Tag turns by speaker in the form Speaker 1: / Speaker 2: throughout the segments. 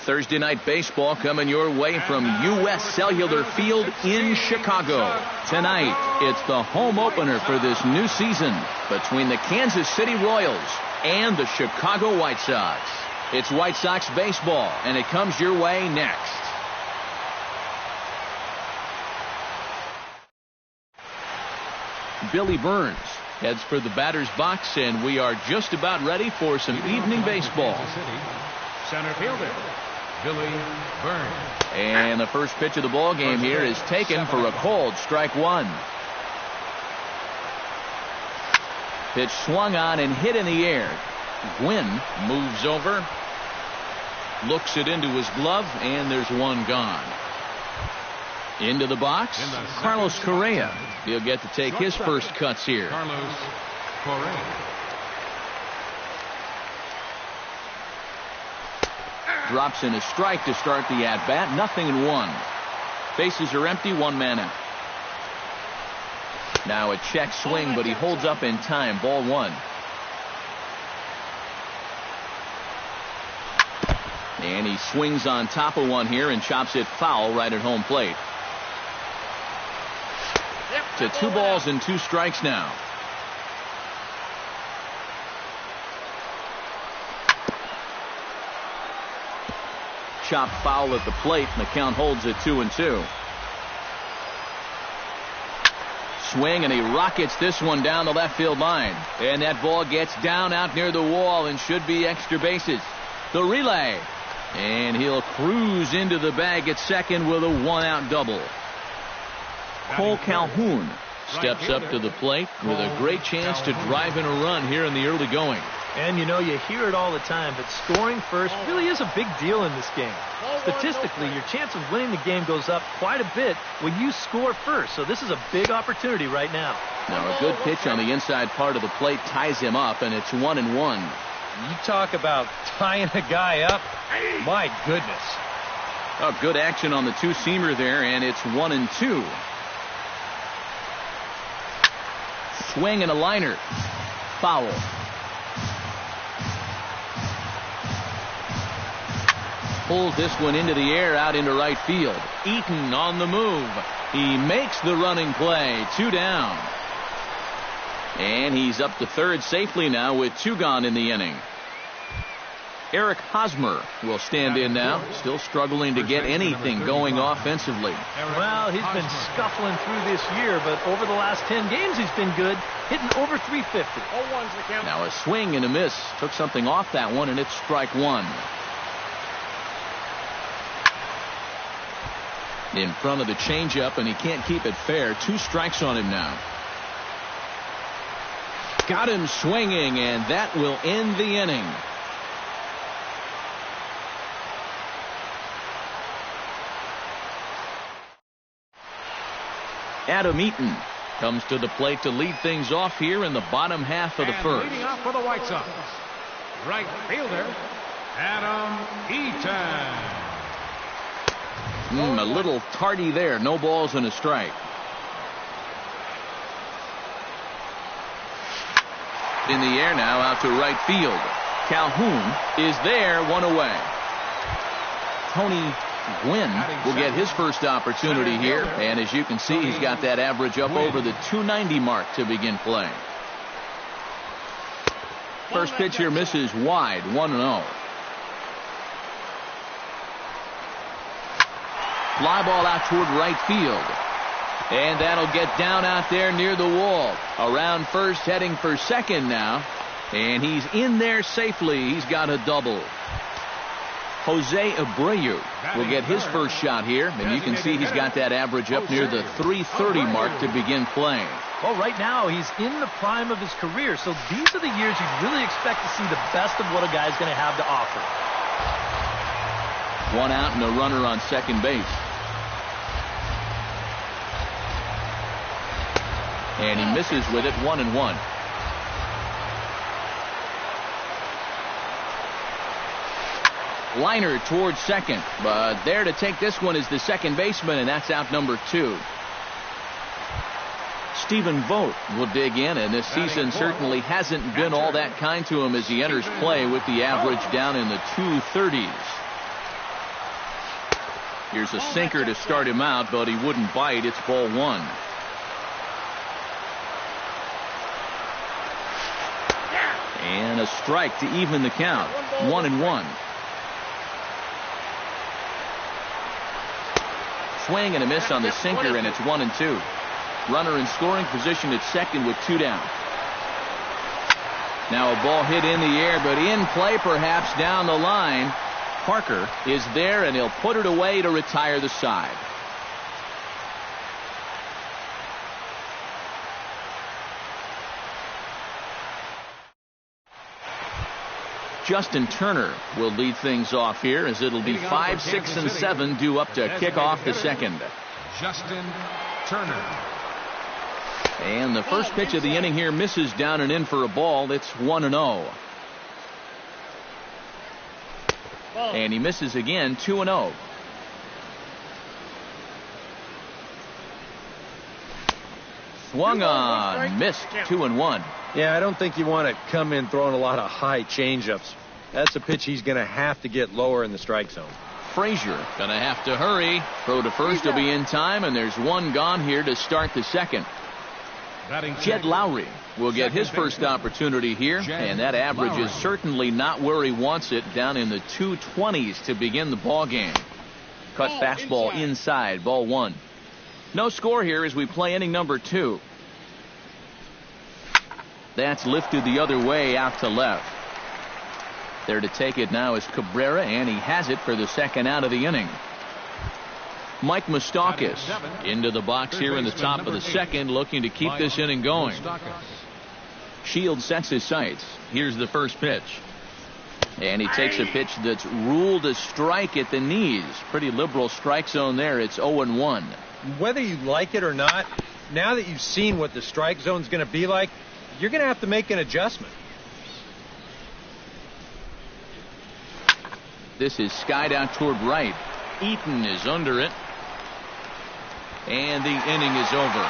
Speaker 1: Thursday night baseball coming your way from U.S. Cellular Field in Chicago. Tonight, it's the home opener for this new season between the Kansas City Royals and the Chicago White Sox. It's White Sox baseball, and it comes your way next. Billy Burns heads for the batter's box, and we are just about ready for some evening baseball.
Speaker 2: Center fielder, Billy Burns.
Speaker 1: And the first pitch of the ball game here is taken for a cold strike one. Pitch swung on and hit in the air. Gwynn moves over, looks it into his glove, and there's one gone. Into the box, Carlos Correa. He'll get to take his first cuts here.
Speaker 2: Carlos Correa.
Speaker 1: Drops in a strike to start the at-bat. 0-1. Bases are empty, one man out. Now a check swing, but he holds up in time. Ball one. And he swings on top of one here and chops it foul right at home plate. To 2 balls and 2 strikes now. Chop foul at the plate, and the count holds at 2-2. Swing, and he rockets this one down the left field line. And that ball gets down out near the wall and should be extra bases. The relay. And he'll cruise into the bag at second with a 1-out double. Cole Calhoun steps up to the plate with a great chance to drive in a run here in the early going.
Speaker 3: And you know, you hear it all the time, but scoring first really is a big deal in this game. Statistically, your chance of winning the game goes up quite a bit when you score first. So this is a big opportunity right now.
Speaker 1: Now a good pitch on the inside part of the plate ties him up, and it's 1-1.
Speaker 4: You talk about tying a guy up. My goodness.
Speaker 1: Oh, good action on the two-seamer there, and it's 1-2. Swing and a liner. Foul. Pulls this one into the air out into right field. Eaton on the move. He makes the running play. 2 down. And he's up to third safely now with 2 gone in the inning. Eric Hosmer will stand in now, still struggling to get anything going offensively.
Speaker 3: Well, he's been scuffling through this year, but over the last 10 games he's been good, hitting over 350.
Speaker 1: Now a swing and a miss. Took something off that one, and it's strike one. In front of the changeup, and he can't keep it fair. 2 strikes on him now. Got him swinging, and that will end the inning. Adam Eaton comes to the plate to lead things off here in the bottom half of the first.
Speaker 2: Leading off for the White Sox, right fielder, Adam Eaton.
Speaker 1: A little tardy there. No balls and a strike. In the air now out to right field. Calhoun is there, 1 away. Tony Gwynn will get his first opportunity here, and as you can see, he's got that average up over the 290 mark to begin play. First pitch here misses wide, 1-0. Fly ball out toward right field, and that'll get down out there near the wall. Around first, heading for second now, and he's in there safely. He's got a double. Jose Abreu will get his first shot here, and you can see he's got that average up near the 330 mark to begin playing.
Speaker 3: Well, right now he's in the prime of his career, so these are the years you really expect to see the best of what a guy's going to have to offer.
Speaker 1: 1 out and a runner on second base. And he misses with it, 1-1. Liner towards second, but there to take this one is the second baseman, and that's out number 2. Stephen Vogt will dig in, and this season certainly hasn't been all that kind to him as he enters play with the average down in the 230s. Here's a sinker to start him out, but he wouldn't bite. It's ball one. And a strike to even the count. 1-1. Swing and a miss on the sinker, and it's 1-2. Runner in scoring position at second with 2 down. Now a ball hit in the air, but in play perhaps down the line. Parker is there, and he'll put it away to retire the side. Justin Turner will lead things off here, as it'll be 5, 6, and 7 due up to kick off the second.
Speaker 2: Justin Turner.
Speaker 1: And the first pitch of the inning here misses down and in for a ball. It's 1-0. And he misses again, 2-0. Swung on, missed, 2-1.
Speaker 4: Yeah, I don't think you want to come in throwing a lot of high changeups. That's a pitch he's going to have to get lower in the strike zone.
Speaker 1: Frazier gonna have to hurry. Throw to first will be in time, and there's one gone here to start the second. Jed Lowry will get his first opportunity here, and that average is certainly not where he wants it, down in the 220s to begin the ball game. Cut fastball inside, ball one. No score here as we play inning number 2. That's lifted the other way out to left. There to take it now is Cabrera, and he has it for the second out of the inning. Mike Moustakas into the box here in the top of the second, looking to keep this inning going. Shields sets his sights. Here's the first pitch. And he takes a pitch that's ruled a strike at the knees. Pretty liberal strike zone there. It's 0-1.
Speaker 4: Whether you like it or not, now that you've seen what the strike zone's going to be like, you're going to have to make an adjustment.
Speaker 1: This is skied out toward right. Eaton is under it. And the inning is over.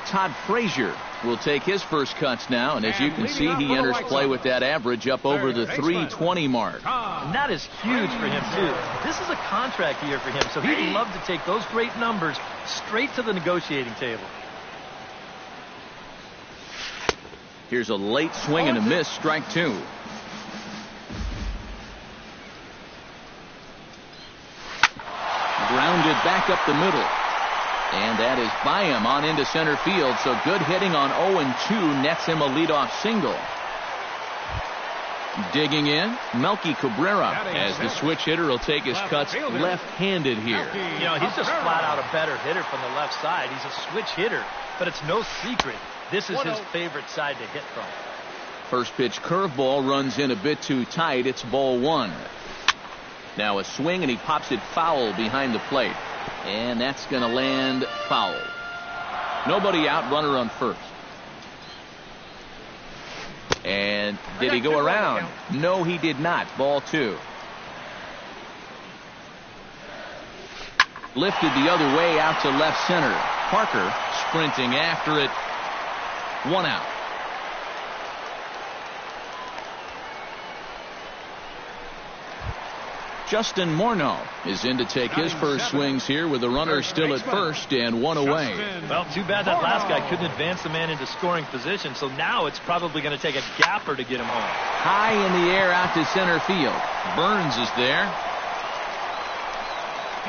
Speaker 1: Todd Frazier will take his first cuts now, and as you can see, he enters play with that average up over the 320 mark.
Speaker 3: And that is huge for him, too. This is a contract year for him, so he'd love to take those great numbers straight to the negotiating table.
Speaker 1: Here's a late swing and a miss, strike 2. Grounded back up the middle. And that is by him on into center field. So good hitting on 0-2 nets him a leadoff single. Digging in, Melky Cabrera, as the switch hitter will take his cuts left-handed here.
Speaker 3: You know, he's just flat out a better hitter from the left side. He's a switch hitter, but it's no secret this is his favorite side to hit from.
Speaker 1: First pitch curveball runs in a bit too tight. It's ball one. Now a swing, and he pops it foul behind the plate. And that's going to land foul. Nobody out, runner on first. And did he go around? No, he did not. Ball 2. Lifted the other way out to left center. Parker sprinting after it. 1 out. Justin Morneau is in to take his first swings here with the runner still at first and 1 away.
Speaker 3: Well, too bad that last guy couldn't advance the man into scoring position, so now it's probably going to take a gapper to get him home.
Speaker 1: High in the air out to center field. Burns is there.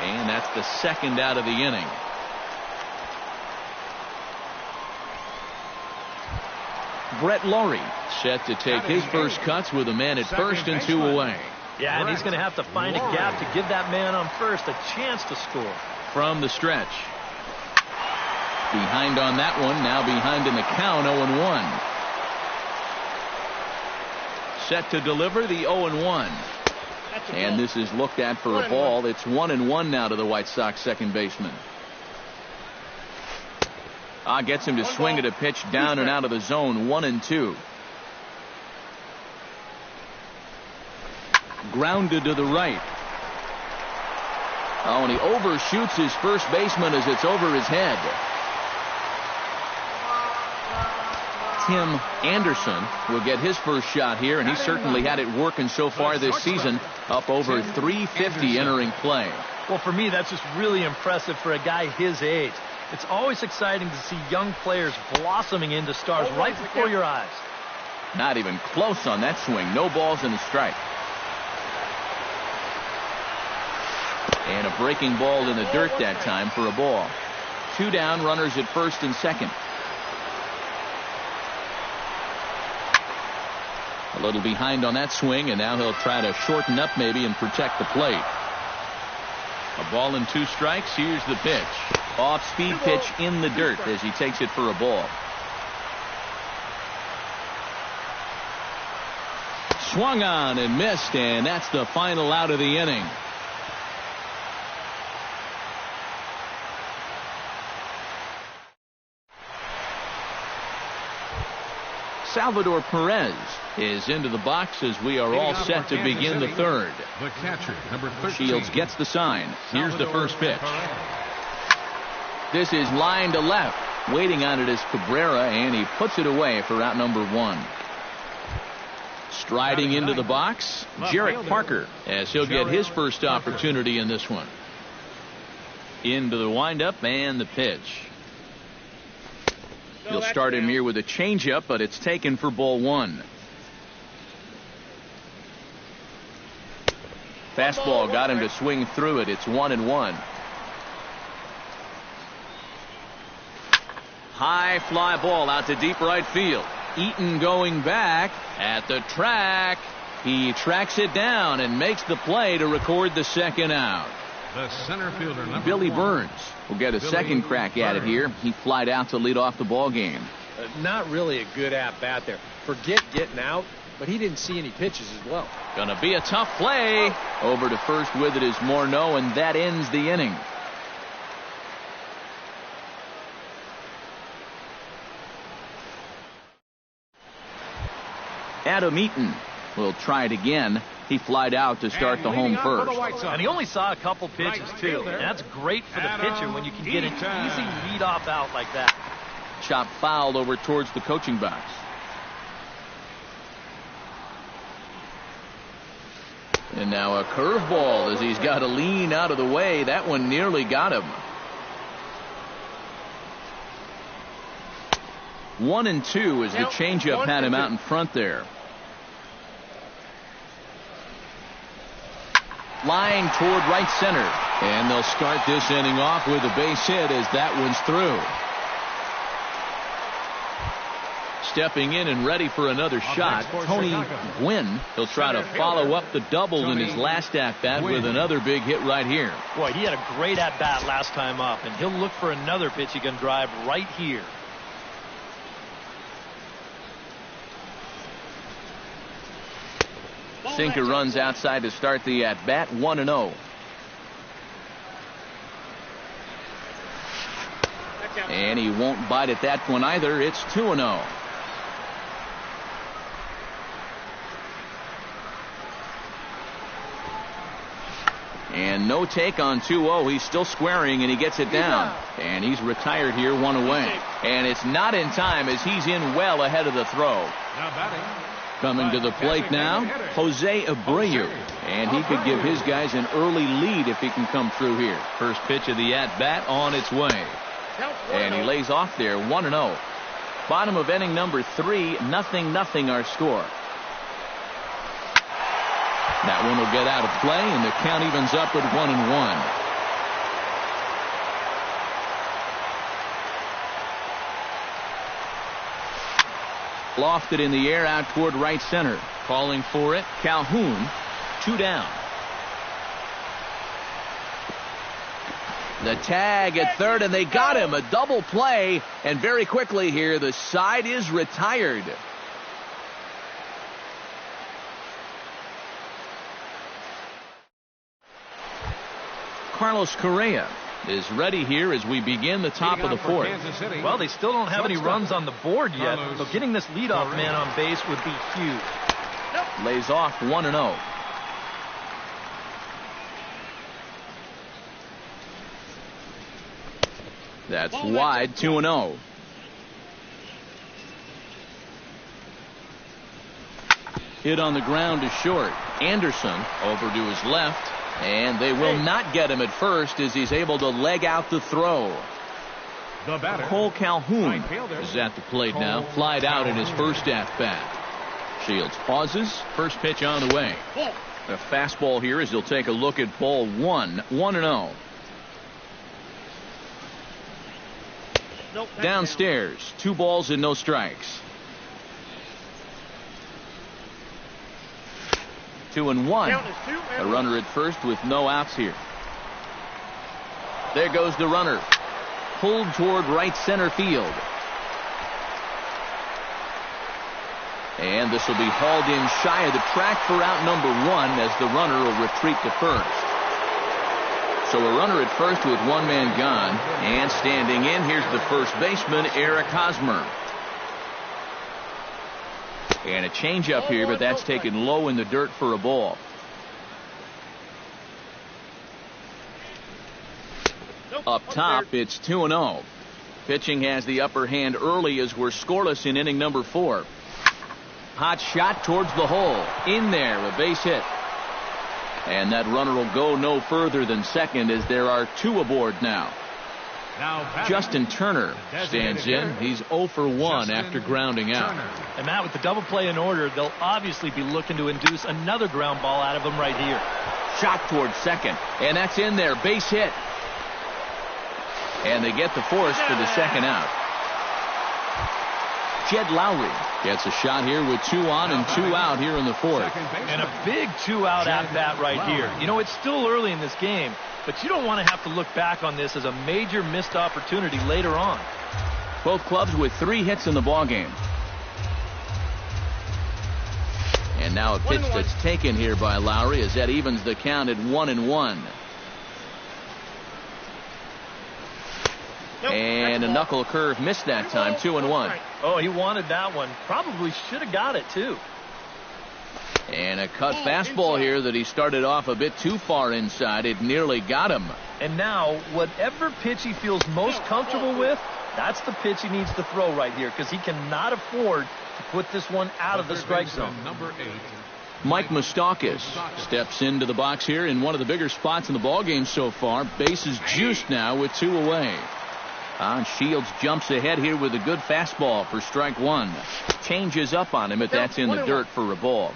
Speaker 1: And that's the second out of the inning. Brett Laurie set to take his first cuts with a man at first and 2 away.
Speaker 3: Yeah, and he's going to have to find a gap to give that man on first a chance to score.
Speaker 1: From the stretch. Behind on that one, now behind in the count, 0-1. Set to deliver the 0-1. And this is looked at for a ball. It's 1-1 now to the White Sox second baseman. Gets him to swing at a pitch down and out of the zone, 1-2. Grounded to the right. Oh, and he overshoots his first baseman as it's over his head. Tim Anderson will get his first shot here, and he certainly had it working so far this season, up over 350 entering play.
Speaker 3: Well, for me, that's just really impressive for a guy his age. It's always exciting to see young players blossoming into stars right before your eyes.
Speaker 1: Not even close on that swing. No balls and a strike. And a breaking ball in the dirt that time for a ball. 2 down, runners at first and second. A little behind on that swing, and now he'll try to shorten up maybe and protect the plate. A ball and 2 strikes. Here's the pitch. Off-speed pitch in the dirt as he takes it for a ball. Swung on and missed, and that's the final out of the inning. Salvador Perez is into the box as we are all set to begin the third.
Speaker 2: The catcher, number 13.
Speaker 1: Shields gets the sign. Here's the first pitch. This is line to left. Waiting on it is Cabrera, and he puts it away for out number 1. Striding into the box, Jarrett Parker, as he'll get his first opportunity in this one. Into the windup and the pitch. He'll start him here with a changeup, but it's taken for ball 1. Fastball got him to swing through it. It's 1-1. High fly ball out to deep right field. Eaton going back at the track. He tracks it down and makes the play to record the second out.
Speaker 2: The center fielder,
Speaker 1: Billy Burns will get a second crack at it here. He flied out to lead off the ball game.
Speaker 4: Not really a good at-bat there. Forget getting out, but he didn't see any pitches as well.
Speaker 1: Gonna be a tough play. Over to first with it is Morneau, and that ends the inning. Adam Eaton will try it again. He flied out to start the home first.
Speaker 3: And he only saw a couple pitches, too. And that's great for the pitcher when you can get an easy leadoff out like that.
Speaker 1: Chop fouled over towards the coaching box. And now a curveball as he's got to lean out of the way. That one nearly got him. 1-2 as the changeup had him out in front there. Line toward right center. And they'll start this inning off with a base hit as that one's through. Stepping in and ready for another shot, Tony Gwynn. He'll try to follow up the double in his last at-bat with another big hit right here.
Speaker 3: Boy, he had a great at-bat last time up, and he'll look for another pitch he can drive right here.
Speaker 1: Sinker runs outside to start the at-bat, 1-0. And he won't bite at that one either. It's 2-0. And no take on 2-0. He's still squaring, and he gets it down. And he's retired here, 1 away. And it's not in time as he's in well ahead of the throw.
Speaker 2: Now batting.
Speaker 1: Coming to the plate now, Jose Abreu. And he could give his guys an early lead if he can come through here. First pitch of the at-bat on its way. And he lays off there, 1-0. Bottom of inning number 3, 0-0 our score. That one will get out of play, and the count evens up at 1-1. Lofted in the air out toward right center. Calling for it, Calhoun. 2 down. The tag at third, and they got him. A double play, and very quickly here, the side is retired. Carlos Correa is ready here as we begin the top of the fourth.
Speaker 3: Well, they still don't have any runs on the board yet, so getting this leadoff man on base would be huge.
Speaker 1: Lays off 1-0. That's wide, 2-0. Hit on the ground is short. Anderson over to his left, and they will not get him at first as he's able to leg out the throw.
Speaker 2: The batter,
Speaker 1: Cole Calhoun
Speaker 2: right fielder,
Speaker 1: is at the plate now. Flied out in his first at-bat. Shields pauses. First pitch on the way. A fastball here as he'll take a look at ball one. 1-0. Downstairs, 2 balls and no strikes. 2-1. A runner at first with no outs here. There goes the runner. Pulled toward right center field. And this will be hauled in shy of the track for out number 1 as the runner will retreat to first. So a runner at first with 1 man gone. And standing in, here's the first baseman, Eric Hosmer. And a changeup here, but that's taken low in the dirt for a ball. Up top, it's 2-0. Pitching has the upper hand early as we're scoreless in inning number 4. Hot shot towards the hole. In there, a base hit. And that runner will go no further than second as there are 2 aboard now. Justin Turner stands in. He's 0 for 1 after grounding out.
Speaker 3: And Matt, with the double play in order, they'll obviously be looking to induce another ground ball out of him right here.
Speaker 1: Shot towards second. And that's in there. Base hit. And they get the force for the second out. Jed Lowry gets a shot here with 2 on and 2 out here in the 4th.
Speaker 3: And a big 2-out at-bat right here. You know, it's still early in this game, but you don't want to have to look back on this as a major missed opportunity later on.
Speaker 1: Both clubs with 3 hits in the ballgame. And now a pitch that's taken here by Lowry as that evens the count at 1-1. And a knuckle curve missed that time. 2-1.
Speaker 3: Oh, he wanted that one. Probably should have got it, too.
Speaker 1: And a cut fastball here that he started off a bit too far inside. It nearly got him.
Speaker 3: And now, whatever pitch he feels most comfortable with, that's the pitch he needs to throw right here, because he cannot afford to put this one out of the strike zone.
Speaker 2: Number 8.
Speaker 1: Mike Moustakas steps into the box here in one of the bigger spots in the ballgame so far. Bases juiced now with 2 away. Shields jumps ahead here with a good fastball for strike 1. Changes up on him, but that's in the dirt for a ball.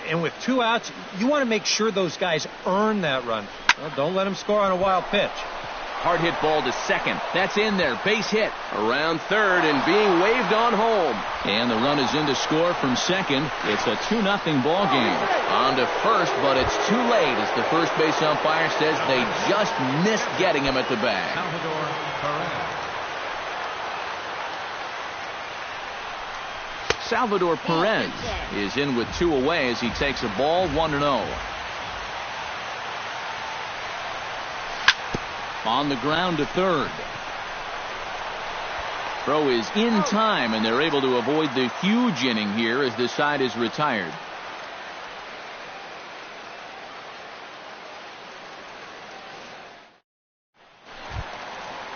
Speaker 4: And with 2 outs, you want to make sure those guys earn that run. Well, don't let them score on a wild pitch.
Speaker 1: Hard hit ball to second. That's in there. Base hit. Around third and being waved on home. And the run is in to score from second. It's a 2-0 ball game. On to first, but it's too late as the first base umpire says they just missed getting him at the bag. Salvador Perez is in with 2 away as he takes a ball. 1-0. On the ground to third. Throw is in time, and they're able to avoid the huge inning here as this side is retired.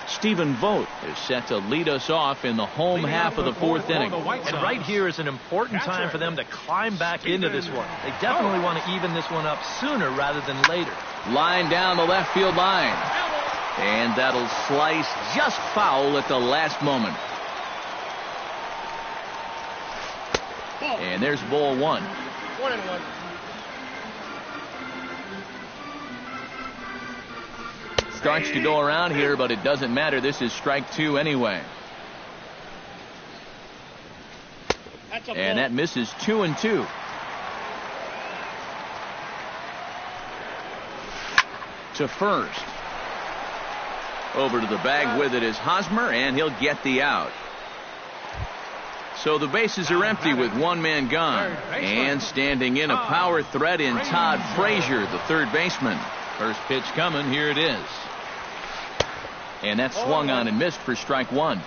Speaker 1: Stephen Vogt is set to lead us off in the home half of the 4th inning.
Speaker 3: And right here is an important time for them to climb back into this one. They definitely want to even this one up sooner rather than later.
Speaker 1: Line down the left field line. And that'll slice just foul at the last moment. And there's ball 1.
Speaker 5: 1-1.
Speaker 1: Starts to go around here, but it doesn't matter. This is strike 2 anyway. And that misses 2-2. To first. Over to the bag with it is Hosmer, and he'll get the out. So the bases are empty with 1 man gone. And standing in a power threat in Todd Frazier, the third baseman. First pitch coming. Here it is. And that's swung on and missed for strike 1.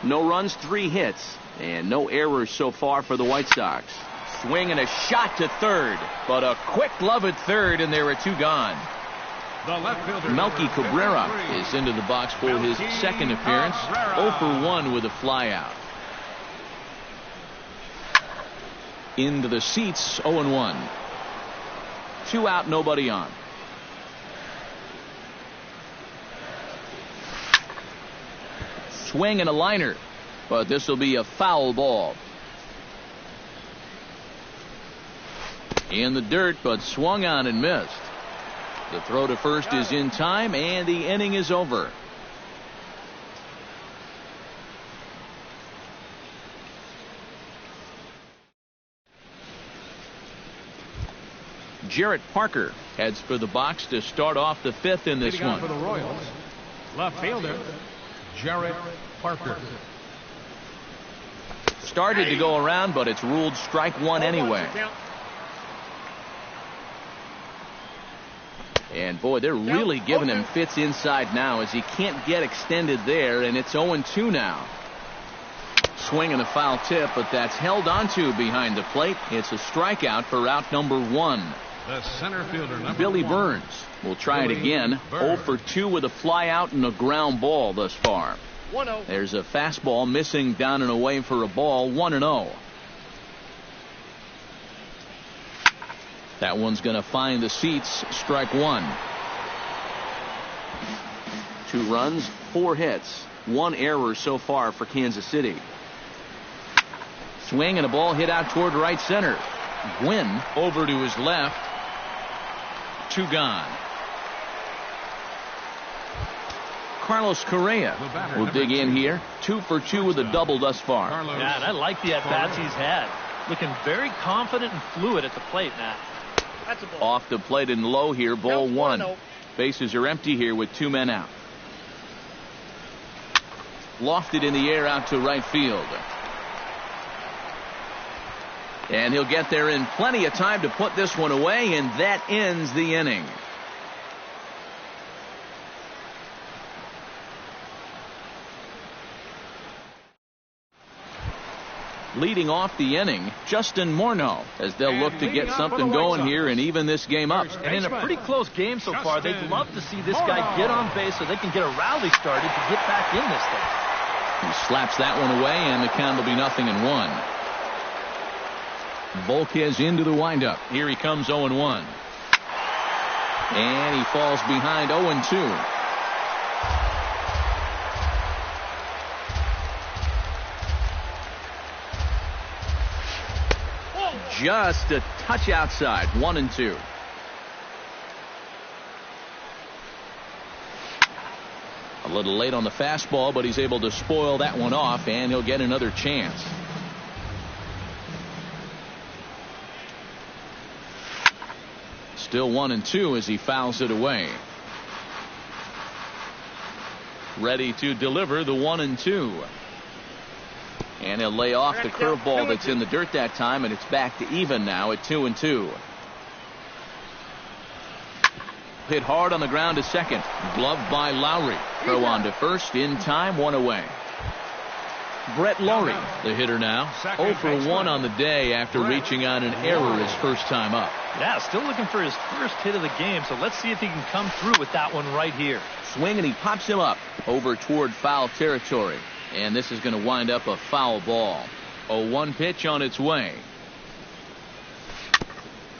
Speaker 1: No runs, 3 hits, and no errors so far for the White Sox. Swing and a shot to third, but a quick glove at third, and there are 2 gone. Melky Cabrera is into the box for his second appearance. 0 for 1 with a flyout. Into the seats, 0-1. 2 out, nobody on. Swing and a liner, but this will be a foul ball. In the dirt, but swung on and missed. The throw to first is in time, and the inning is over. Jarrett Parker heads for the box to start off the 5th in this one.
Speaker 2: For the Royals, left fielder Jarrett Parker.
Speaker 1: Started to go around, but it's ruled strike 1 anyway. And boy, they're really giving him fits inside now as he can't get extended there, and it's 0-2 now. Swing and a foul tip, but that's held onto behind the plate. It's a strikeout for out number 1.
Speaker 2: The center fielder,
Speaker 1: Billy Burns will try it again. 0 for 2 with a fly out and a ground ball thus far.
Speaker 5: 1-0.
Speaker 1: There's a fastball missing down and away for a ball. 1-0. That one's going to find the seats. Strike 1. 2 runs, 4 hits, 1 error so far for Kansas City. Swing and a ball hit out toward right center. Gwynn over to his left. 2 gone. Carlos Correa will dig in here. 2 for 2 with a double thus far.
Speaker 3: Yeah, and I like the at-bats he's had. Looking very confident and fluid at the plate now.
Speaker 5: That's a ball.
Speaker 1: Off the plate and low here, ball 1.
Speaker 5: 1-0.
Speaker 1: Bases are empty here with 2 men out. Lofted in the air out to right field. And he'll get there in plenty of time to put this one away, and that ends the inning. Leading off the inning, Justin Morneau, as they'll look to get something going here and even this game up.
Speaker 3: And in a pretty close game so far, they'd love to see this guy get on base so they can get a rally started to get back in this thing.
Speaker 1: He slaps that one away, and the count will be 0-1. Volquez into the windup. Here he comes, 0-1. And he falls behind, 0-2. Just a touch outside, 1-2. A little late on the fastball, but he's able to spoil that one off, and he'll get another chance. Still 1-2 as he fouls it away. Ready to deliver the 1-2. And he'll lay off the curveball that's in the dirt that time, and it's back to even now at 2-2. Hit hard on the ground to second. Gloved by Lowry. Throw on to first. In time, 1 away. Brett Lowry, the hitter now. 0 for 1 on the day after reaching on an error his first time up.
Speaker 3: Yeah, still looking for his first hit of the game, so let's see if he can come through with that one right here.
Speaker 1: Swing, and he pops him up over toward foul territory. And this is going to wind up a foul ball. 0-1 pitch on its way.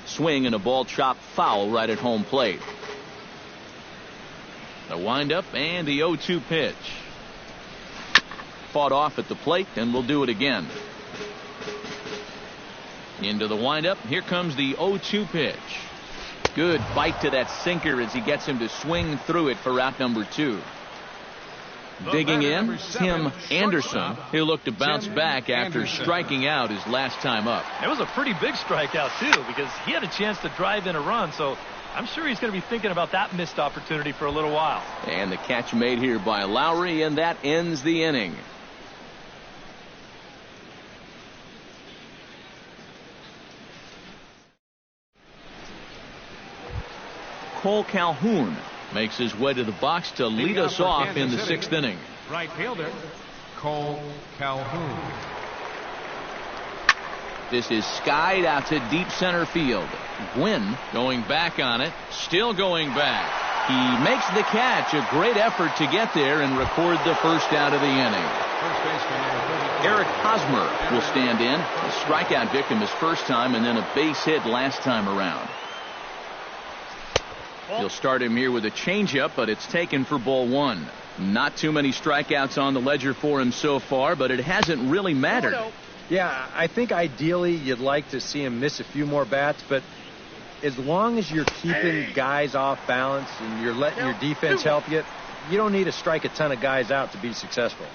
Speaker 1: Swing and a ball chopped foul right at home plate. The windup and the 0-2 pitch. Fought off at the plate, and we'll do it again. Into the windup. Here comes the 0-2 pitch. Good bite to that sinker as he gets him to swing through it for out number 2. Digging in, Tim Anderson. He'll look to bounce back after striking out his last time up.
Speaker 3: It was a pretty big strikeout, too, because he had a chance to drive in a run, so I'm sure he's going to be thinking about that missed opportunity for a little while.
Speaker 1: And the catch made here by Lowry, and that ends the inning. Cole Calhoun makes his way to the box to lead us off in the 6th inning.
Speaker 2: Right fielder, Cole Calhoun.
Speaker 1: This is skied out to deep center field. Gwynn going back on it, still going back. He makes the catch. A great effort to get there and record the first out of the inning. Eric Hosmer will stand in. A strikeout victim his first time and then a base hit last time around. He'll start him here with a changeup, but it's taken for ball one. Not too many strikeouts on the ledger for him so far, but it hasn't really mattered.
Speaker 4: Yeah, I think ideally you'd like to see him miss a few more bats, but as long as you're keeping guys off balance and you're letting your defense help you, you don't need to strike a ton of guys out to be successful.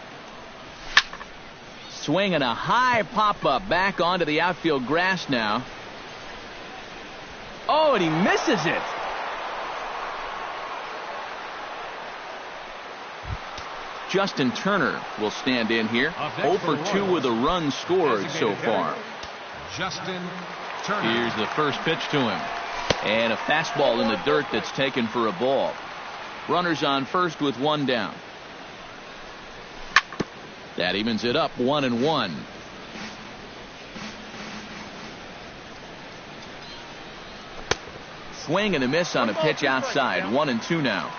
Speaker 1: Swing and a high pop-up back onto the outfield grass now. Oh, and he misses it. Justin Turner will stand in here. 0 for 2 with a run scored so far.
Speaker 2: Justin Turner.
Speaker 1: Here's the first pitch to him. And a fastball in the dirt that's taken for a ball. Runners on first with one down. That evens it up 1-1. Swing and a miss on a pitch outside. 1-2 now.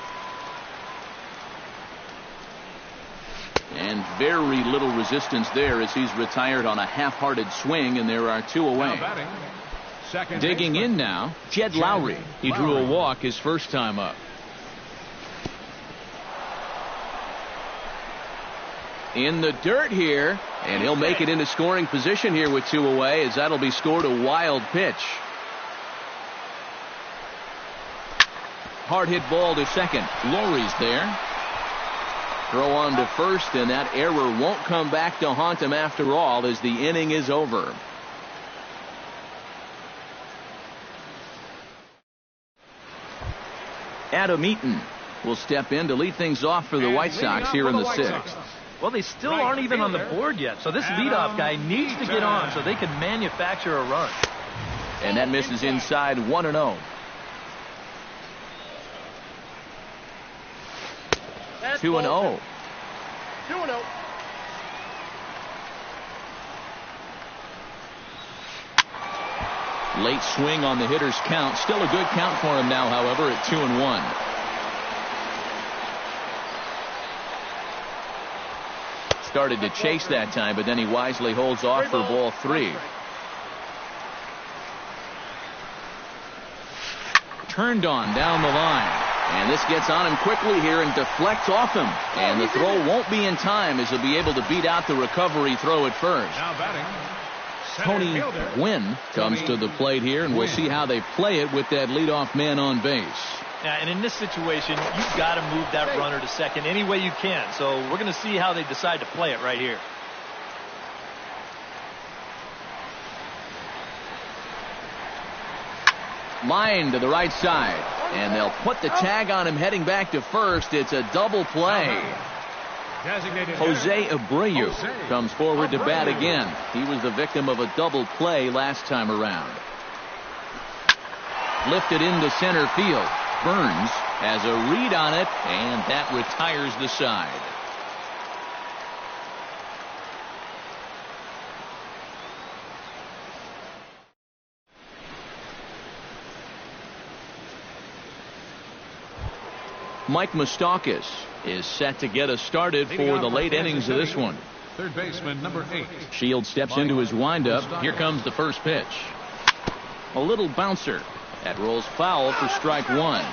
Speaker 1: And very little resistance there as he's retired on a half-hearted swing, and there are 2 away. Digging in now, Jed Lowry. He drew a walk his first time up. In the dirt here, and he'll make it into scoring position here with 2 away, as that'll be scored a wild pitch. Hard hit ball to second. Lowry's there. Throw on to first, and that error won't come back to haunt him after all as the inning is over. Adam Eaton will step in to lead things off for the White Sox here in the 6th.
Speaker 3: Well, they still aren't even on the board yet, so this leadoff guy needs to get on so they can manufacture a run.
Speaker 1: And that misses inside. 1-0. 2-0.
Speaker 5: 2-0.
Speaker 1: Late swing on the hitter's count. Still a good count for him now, however, at 2-1. Started to chase that time, but then he wisely holds off for ball 3. Turned on down the line. And this gets on him quickly here and deflects off him. And the throw won't be in time as he'll be able to beat out the recovery throw at first.
Speaker 2: Now batting,
Speaker 1: Tony Gwynn comes to the plate here, and we'll see how they play it with that leadoff man on base.
Speaker 3: Yeah, and in this situation, you've got to move that runner to second any way you can. So we're going to see how they decide to play it right here.
Speaker 1: Line to the right side. And they'll put the tag on him heading back to first. It's a double play. Jose Abreu comes forward to bat again. He was the victim of a double play last time around. Lifted into center field. Burns has a read on it, and that retires the side. Mike Moustakas is set to get us started for the late innings of this one.
Speaker 2: Third baseman, number 8.
Speaker 1: Shields steps into his windup. Here comes the first pitch. A little bouncer. That rolls foul for strike 1.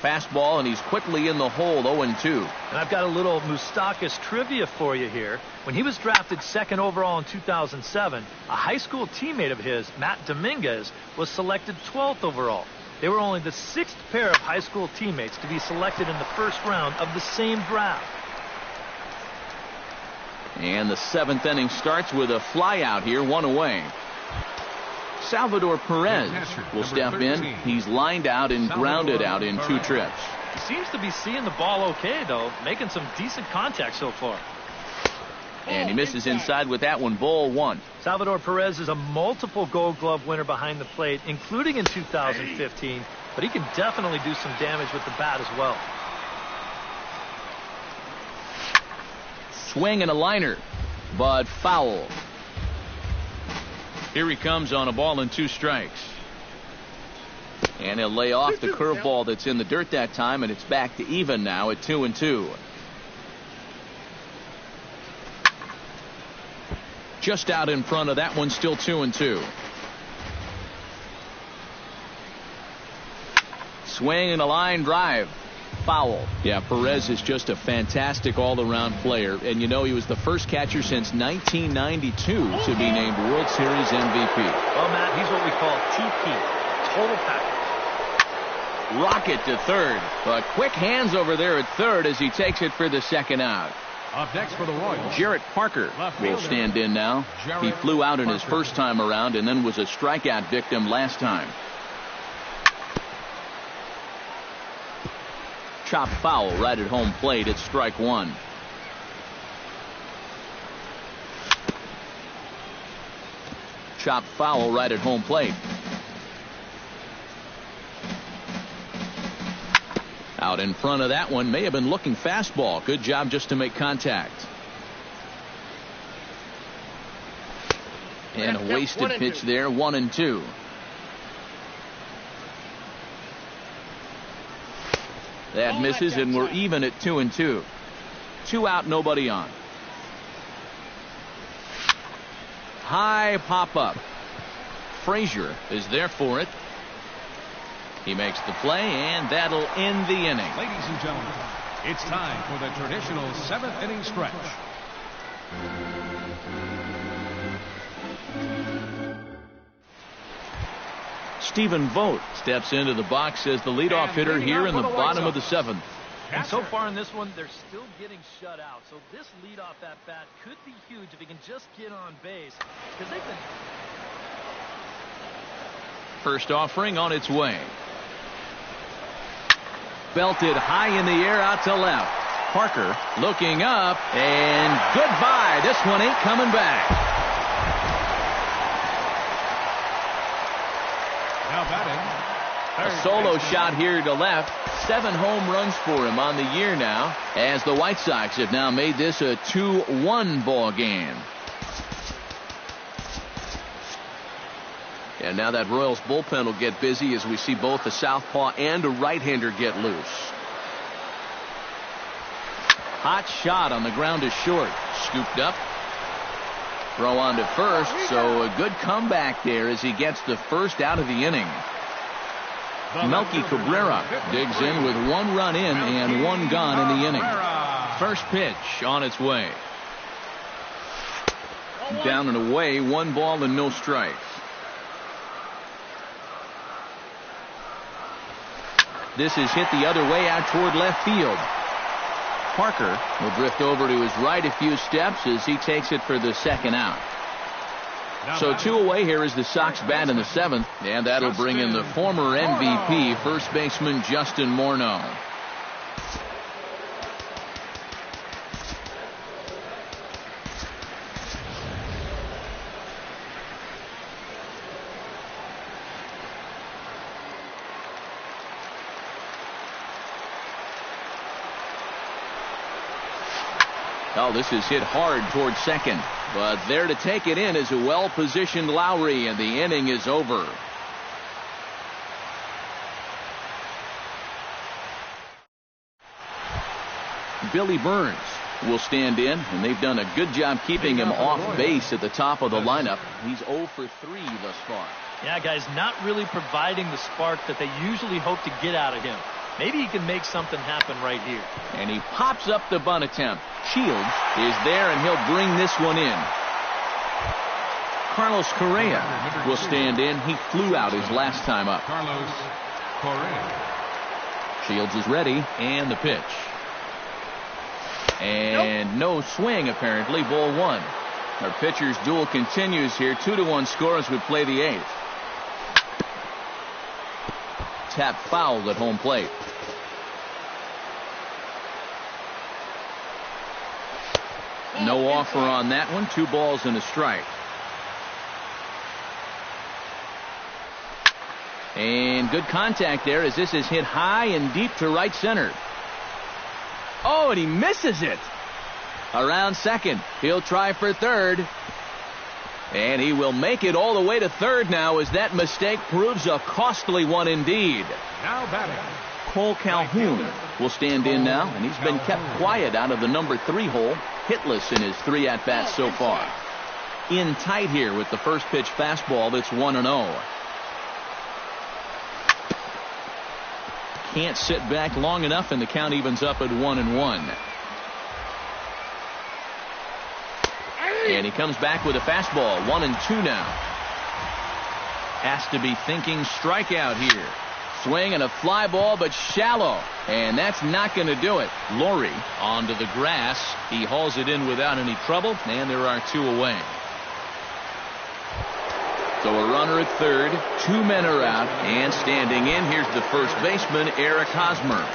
Speaker 1: Fastball, and he's quickly in the hole. 0-2.
Speaker 3: And I've got a little Moustakas trivia for you here. When he was drafted 2nd overall in 2007, a high school teammate of his, Matt Dominguez, was selected 12th overall. They were only the 6th pair of high school teammates to be selected in the first round of the same draft.
Speaker 1: And the 7th inning starts with a flyout here, 1 away. Salvador Perez will step in. He's lined out and grounded out in 2 trips.
Speaker 3: He seems to be seeing the ball okay, though, making some decent contact so far.
Speaker 1: And he misses inside with that one. Ball 1.
Speaker 3: Salvador Perez is a multiple Gold Glove winner behind the plate, including in 2015, but he can definitely do some damage with the bat as well. Swing and a liner, but foul.
Speaker 1: Here he comes on a ball and 2 strikes. And he'll lay off the curveball that's in the dirt that time, and it's back to even now at 2-2. Just out in front of that one, still 2-2. Swing and a line drive. Foul. Yeah, Perez is just a fantastic all-around player, and you know he was the first catcher since 1992 to be named World Series MVP.
Speaker 3: Well, Matt, he's what we call TP, total package.
Speaker 1: Rocket to third, but quick hands over there at third as he takes it for the second out.
Speaker 2: Up next for the Royals,
Speaker 1: Jarrett Parker will stand in now. He flew out in his first time around and then was a strikeout victim last time. Chop foul right at home plate. It's strike 1. Chop foul right at home plate. Out in front of that one, may have been looking fastball. Good job just to make contact. And a wasted pitch there, 1-2. That misses, and we're even at 2-2. 2 out, nobody on. High pop up. Frazier is there for it. He makes the play, and that'll end the inning.
Speaker 2: Ladies and gentlemen, it's time for the traditional 7th inning stretch.
Speaker 1: Stephen Vogt steps into the box as the leadoff hitter here in the bottom of the 7th.
Speaker 3: And so far in this one, they're still getting shut out. So this leadoff at bat could be huge if he can just get on base. Because they've been...
Speaker 1: First offering on its way. Belted high in the air out to left. Parker looking up, and goodbye. This one ain't coming back.
Speaker 2: Now batting.
Speaker 1: A solo shot here to left. 7 home runs for him on the year now, as the White Sox have now made this a 2-1 ball game. And now that Royals bullpen will get busy as we see both a southpaw and a right-hander get loose. Hot shot on the ground is short. Scooped up. Throw on to first, so a good comeback there as he gets the first out of the inning. Melky Cabrera digs in with 1 run in and 1 gone in the inning. First pitch on its way. Down and away, 1 ball and no strikes. This is hit the other way out toward left field. Parker will drift over to his right a few steps as he takes it for the second out. So 2 away here is the Sox bat in the 7th, and that'll bring in the former MVP, first baseman Justin Morneau. Oh, this is hit hard towards second. But there to take it in is a well-positioned Lowry, and the inning is over. Billy Burns will stand in, and they've done a good job keeping him off base at the top of the lineup. He's 0 for 3 thus far.
Speaker 3: Yeah, guys, not really providing the spark that they usually hope to get out of him. Maybe he can make something happen right here.
Speaker 1: And he pops up the bunt attempt. Shields is there, and he'll bring this one in. Carlos Correa will stand in. He flew out his last time up.
Speaker 2: Carlos Correa.
Speaker 1: Shields is ready, and the pitch. And no swing, apparently. Ball 1. Our pitcher's duel continues here. 2-1 score as we play the 8th. Tap fouled at home plate. No offer on that one. 2 balls and a strike. And good contact there as this is hit high and deep to right center. Oh, and he misses it. Around second. He'll try for third. And he will make it all the way to third now as that mistake proves a costly one indeed.
Speaker 2: Now batting.
Speaker 1: Cole Calhoun will stand in now, and he's been kept quiet out of the number 3 hole, hitless in his 3 at-bats so far. In tight here with the first pitch fastball that's 1-0. Can't sit back long enough, and the count evens up at 1-1. And he comes back with a fastball, 1-2 now. Has to be thinking strikeout here. Swing and a fly ball, but shallow. And that's not going to do it. Laurie onto the grass. He hauls it in without any trouble, and there are 2 away. So a runner at third, 2 men are out, and standing in, here's the first baseman, Eric Hosmer.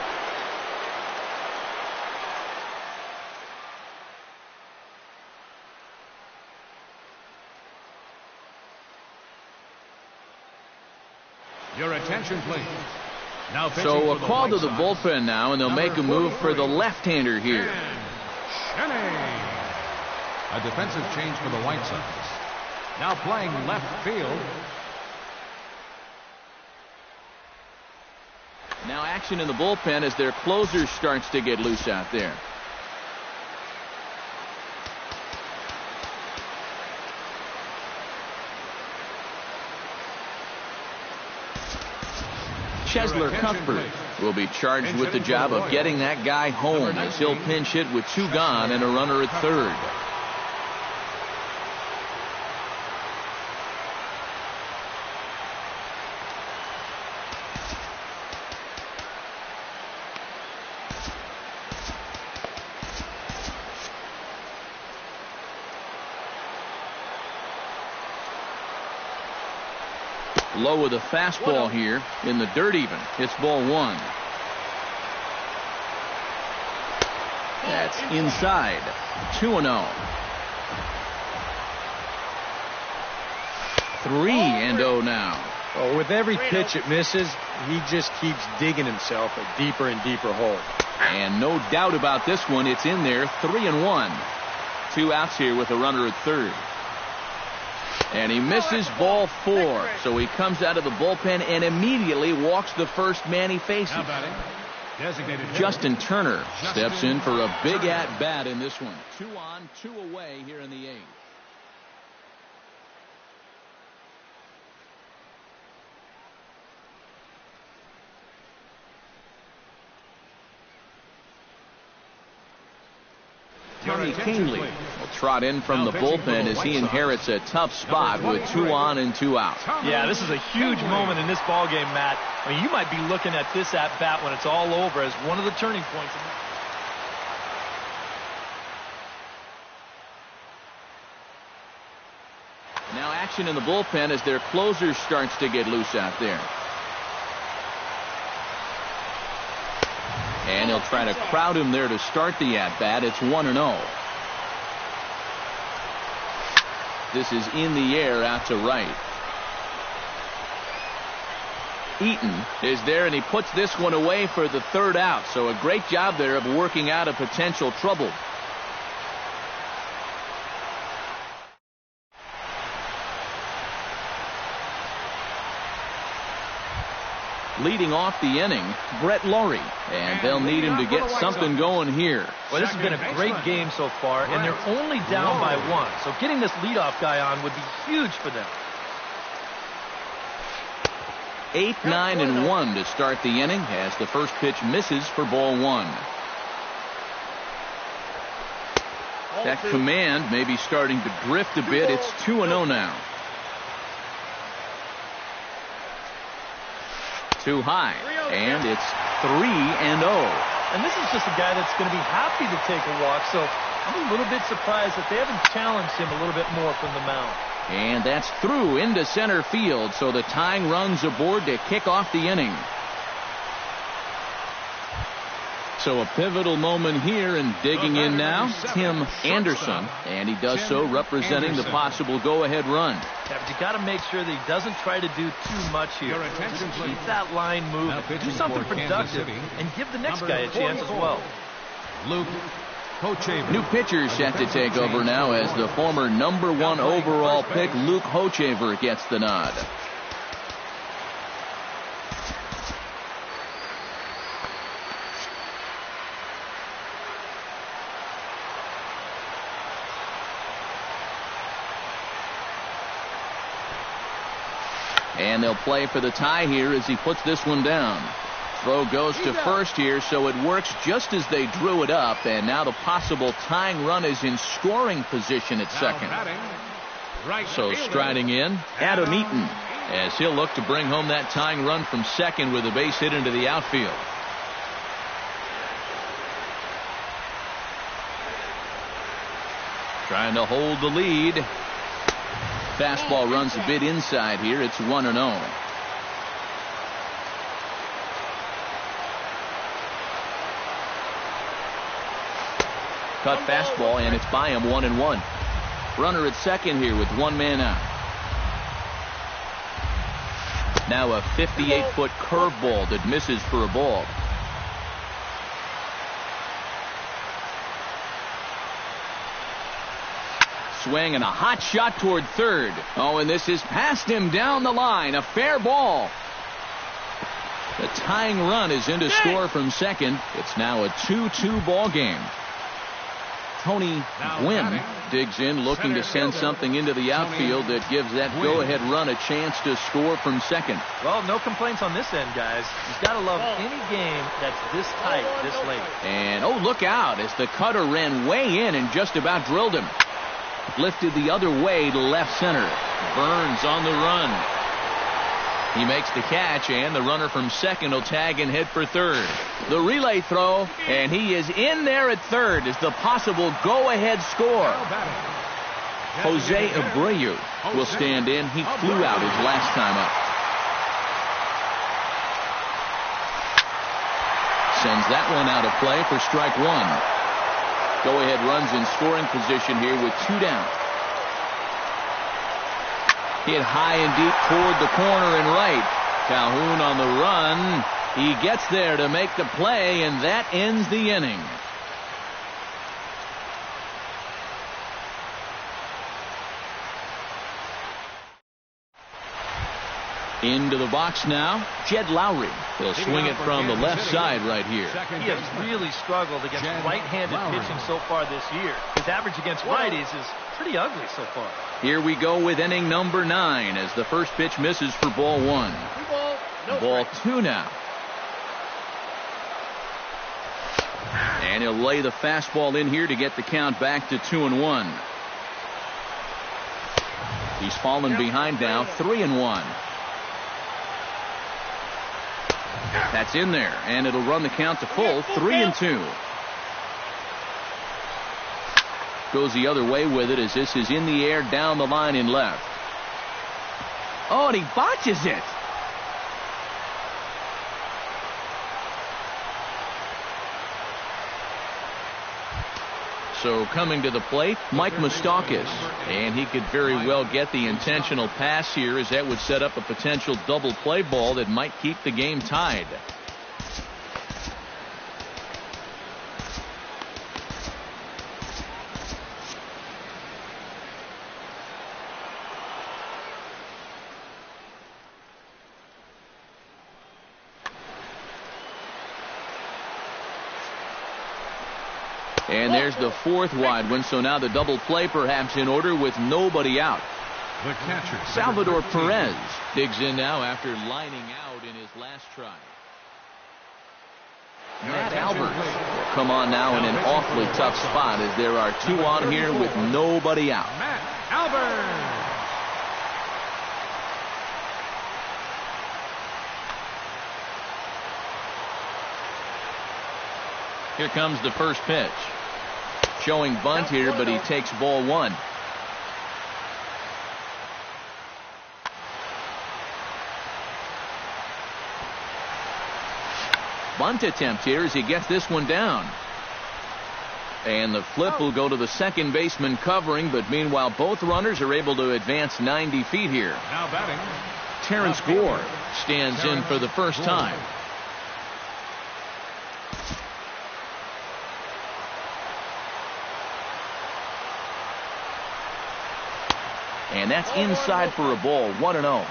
Speaker 2: Your attention, please. Now
Speaker 1: so a call to the bullpen now, and they'll make a move for the left-hander here.
Speaker 2: A defensive change for the White Sox. Now playing left field.
Speaker 1: Now action in the bullpen as their closer starts to get loose out there. Chesler Cuthbert will be charged with the job of getting that guy home as he'll pinch hit with 2 gone and a runner at third. Low with a fastball here in the dirt even. It's ball 1. That's inside. 2-0. 3-0 now.
Speaker 4: Well, with every pitch it misses, he just keeps digging himself a deeper and deeper hole.
Speaker 1: And no doubt about this one, it's in there. 3-1. 2 outs here with a runner at third. And he misses ball 4. So he comes out of the bullpen and immediately walks the first man he faces. Justin Turner steps in for a big at-bat in this one. 2 on, 2 away here in the 8th. Tommy Canely will trot in from the bullpen as he inherits a tough spot with 2 on and 2 out.
Speaker 3: Yeah, this is a huge moment in this ball game, Matt. I mean, you might be looking at this at bat when it's all over as one of the turning points.
Speaker 1: Now action in the bullpen as their closer starts to get loose out there. And he'll try to crowd him there to start the at-bat. It's 1-0. This is in the air out to right. Eaton is there, and he puts this one away for the 3rd out. So a great job there of working out a potential trouble. Leading off the inning, Brett Laurie, and they'll need him to get something going here.
Speaker 3: Well, this has been a great game so far, and they're only down by 1. So getting this leadoff guy on would be huge for them.
Speaker 1: 8, 9, and 1 to start the inning as the first pitch misses for ball 1. That command may be starting to drift a bit. It's 2-0 now. Too high, and it's 3-0.
Speaker 3: And this is just a guy that's going to be happy to take a walk, so I'm a little bit surprised that they haven't challenged him a little bit more from the mound.
Speaker 1: And that's through into center field, so the tying runs aboard to kick off the inning. So a pivotal moment here, and digging in now, Tim Anderson, and he does so representing the possible go-ahead run.
Speaker 3: Yeah, but you got to make sure that he doesn't try to do too much here. Just keep that line moving, do something productive, and give the next guy a chance as well.
Speaker 2: Luke
Speaker 1: New pitcher set to take over now as the former #1 overall pick Luke Hochevar gets the nod. And they'll play for the tie here as he puts this one down. Throw goes to first here, so it works just as they drew it up, and now the possible tying run is in scoring position at second. So striding in, Adam Eaton, as he'll look to bring home that tying run from second with a base hit into the outfield. Trying to hold the lead. Fastball runs a bit inside here. It's 1-0. Cut fastball, and it's by him 1-1. Runner at second here with one man out. Now a 58-foot curveball that misses for a ball. Swing and a hot shot toward third. Oh, and this is past him down the line. A fair ball. The tying run is in to score from second. It's now a 2-2 ball game. Tony Gwynn digs in, looking to send something into the outfield that gives that go-ahead run a chance to score from second.
Speaker 3: Well, no complaints on this end, guys. You've got to love any game that's this tight, this late.
Speaker 1: And, oh, look out as the cutter ran way in and just about drilled him. Lifted the other way to left center. Burns on the run. He makes the catch, and the runner from second will tag and head for third. The relay throw, and he is in there at third as the possible go-ahead score. Jose Abreu will stand in. He flew out his last time up. Sends that one out of play for strike one. Go-ahead runs in scoring position here with two down. Hit high and deep toward the corner and right. Calhoun on the run. He gets there to make the play, and that ends the inning. Into the box now, Jed Lowry. He'll swing it from the left side right here.
Speaker 3: He has really struggled against right-handed pitching so far this year. His average against righties is pretty ugly so far.
Speaker 1: Here we go with inning number 9 as the first pitch misses for ball 1. Ball 2 now. And he'll lay the fastball in here to get the count back to 2-1. He's fallen behind now, 3-1. That's in there, and it'll run the count to full, 3-2. Goes the other way with it as this is in the air down the line in left. Oh, and he botches it. So coming to the plate, Mike Moustakas. And he could very well get the intentional pass here, as that would set up a potential double play ball that might keep the game tied. And there's the fourth wide one, so now the double play perhaps in order with nobody out.
Speaker 2: The catcher,
Speaker 1: Salvador Perez digs in now after lining out in his last try. Matt Albert will come on now in an awfully tough spot as there are two on here with nobody out.
Speaker 2: Matt Albert.
Speaker 1: Here comes the first pitch. Showing bunt here, but he takes ball 1. Bunt attempt here as he gets this one down. And the flip will go to the second baseman covering, but meanwhile both runners are able to advance 90 feet here.
Speaker 2: Now batting,
Speaker 1: Terrence Gore stands in for the first time. And that's inside for a ball, 1-0.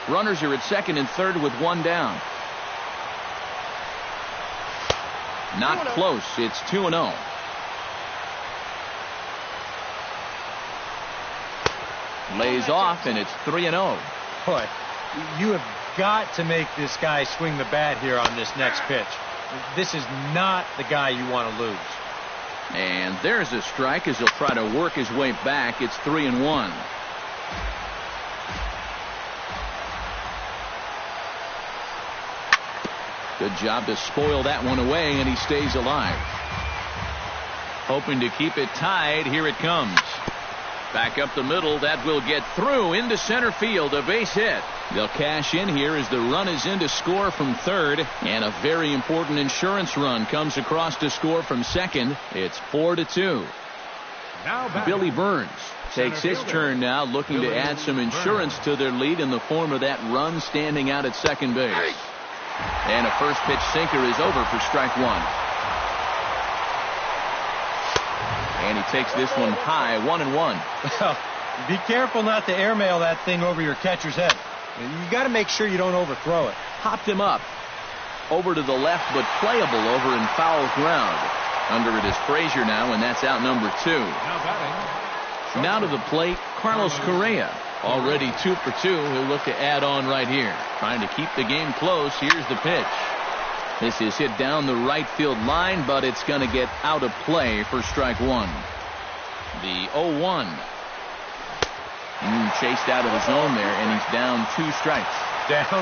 Speaker 1: Runners are at second and third with one down. Not close. It's 2-0. Lays off, and it's 3-0.
Speaker 4: Boy, you have got to make this guy swing the bat here on this next pitch. This is not the guy you want to lose.
Speaker 1: And there's a strike as he'll try to work his way back. It's 3-1. Good job to spoil that one away, and he stays alive. Hoping to keep it tied. Here it comes. Back up the middle. That will get through into center field. A base hit. They'll cash in here as the run is in to score from third. And a very important insurance run comes across to score from second. It's 4-2.
Speaker 2: Now
Speaker 1: Billy Burns takes his turn now, looking to add some insurance to their lead in the form of that run standing out at second base. And a first pitch sinker is over for strike one. And he takes this one high, 1-1.
Speaker 4: Well, be careful not to airmail that thing over your catcher's head. You got to make sure you don't overthrow it.
Speaker 1: Popped him up. Over to the left, but playable over in foul ground. Under it is Frazier now, and that's out number 2. Now to the plate, Carlos Correa. Already 2 for 2. He'll look to add on right here. Trying to keep the game close. Here's the pitch. This is hit down the right field line, but it's going to get out of play for strike one. The 0-1. Chased out of the zone there, and he's down 2 strikes.
Speaker 4: Down 0-2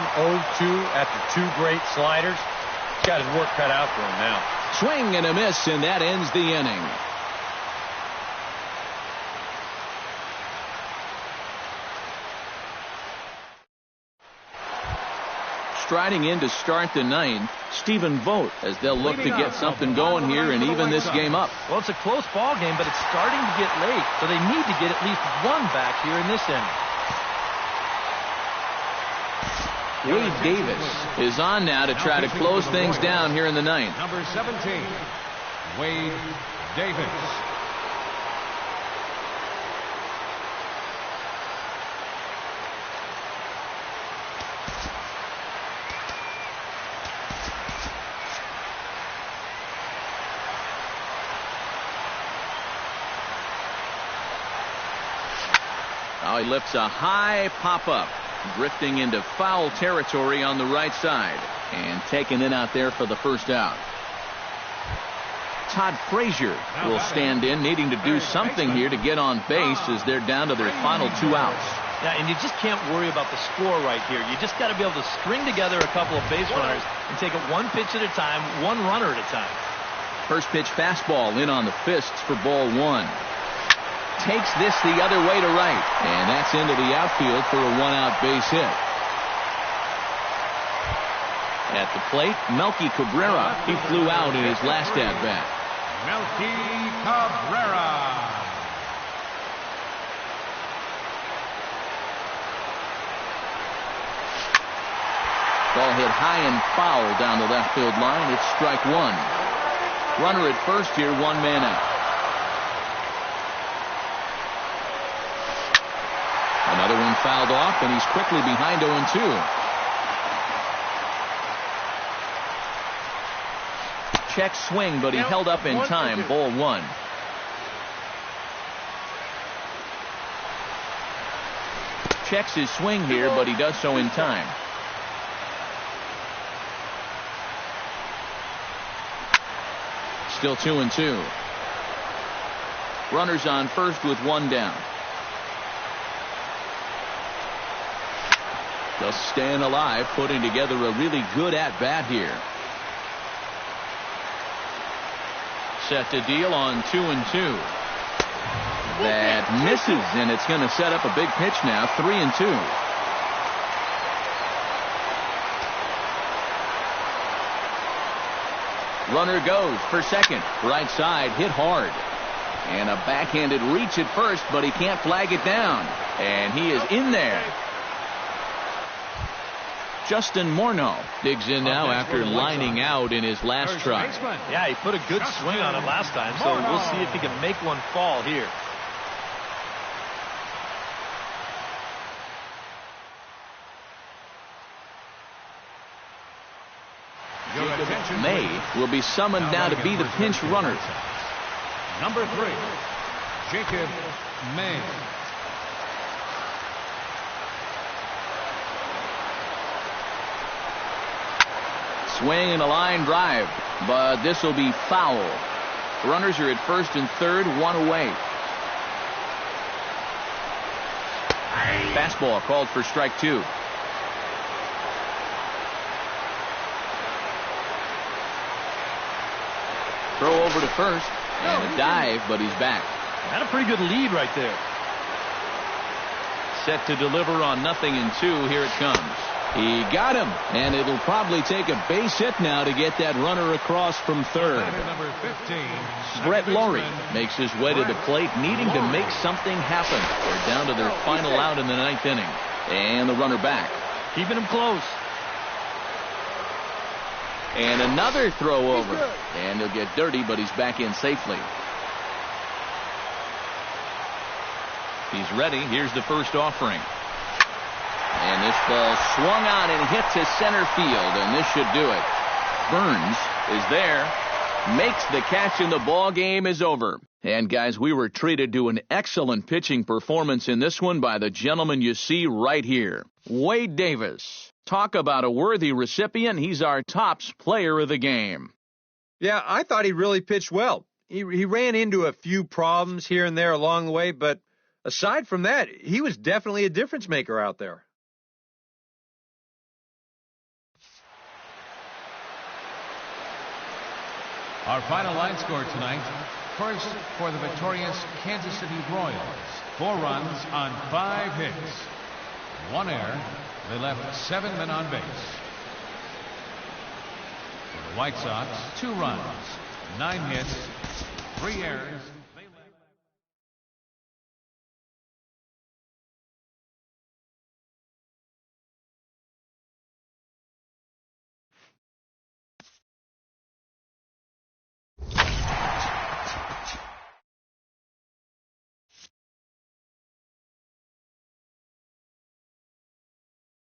Speaker 4: after 2 great sliders. He's got his work cut out for him now.
Speaker 1: Swing and a miss, and that ends the inning. Striding in to start the ninth, Stephen Vogt, as they'll look to get something going here and even this game up.
Speaker 3: Well, it's a close ball game, but it's starting to get late, so they need to get at least one back here in this inning.
Speaker 1: Wade Davis is on now to try to close things down here in the ninth.
Speaker 2: Number 17, Wade Davis.
Speaker 1: Now he lifts a high pop-up, drifting into foul territory on the right side, and taking it out there for the first out. Todd Frazier will stand in, needing to do something here to get on base as they're down to their final 2 outs.
Speaker 3: Yeah, and you just can't worry about the score right here. You just got to be able to string together a couple of base runners and take it one pitch at a time, one runner at a time.
Speaker 1: First pitch fastball in on the fists for ball 1. Takes this the other way to right, and that's into the outfield for a 1-out base hit. At the plate, Melky Cabrera. He flew out in his last at-bat.
Speaker 2: Melky Cabrera.
Speaker 1: Ball hit high and foul down the left field line. It's strike one. Runner at first here, 1 man out. Another one fouled off, and he's quickly behind 0-2. Check swing, but he held up in time. Ball 1. Checks his swing here, but he does so in time. Still 2-2. Runners on first with 1 down. Just staying alive, putting together a really good at-bat here. Set to deal on 2-2. That misses, and it's going to set up a big pitch now, 3-2. Runner goes for second. Right side, hit hard. And a backhanded reach at first, but he can't flag it down. And he is in there. Justin Morneau digs in now after lining out in his last try.
Speaker 3: Yeah, he put a good swing on it last time, so we'll see if he can make one fall here.
Speaker 1: May will be summoned now to be the pinch runner.
Speaker 2: Number 3, Jacob May.
Speaker 1: Swing and a line drive, but this will be foul. Runners are at first and third, one away. Fastball called for strike 2. Throw over to first and a dive, but he's back.
Speaker 3: Had a pretty good lead right there.
Speaker 1: Set to deliver on 0-2. Here it comes. He got him, and it'll probably take a base hit now to get that runner across from third.
Speaker 2: Number 15,
Speaker 1: Brett Laurie makes his way to the plate, needing to make something happen. They're down to their final out in the 9th inning. And the runner back.
Speaker 3: Keeping him close.
Speaker 1: And another throw over. And he'll get dirty, but he's back in safely. He's ready. Here's the first offering. And this ball swung on and hit to center field, and this should do it. Burns is there, makes the catch, and the ball game is over. And guys, we were treated to an excellent pitching performance in this one by the gentleman you see right here, Wade Davis. Talk about a worthy recipient. He's our tops player of the game.
Speaker 4: Yeah, I thought he really pitched well. He ran into a few problems here and there along the way, but aside from that, he was definitely a difference maker out there.
Speaker 2: Our final line score tonight. First, for the victorious Kansas City Royals, 4 runs on 5 hits. 1 error. They left 7 men on base. For the White Sox, 2 runs, 9 hits, 3 errors.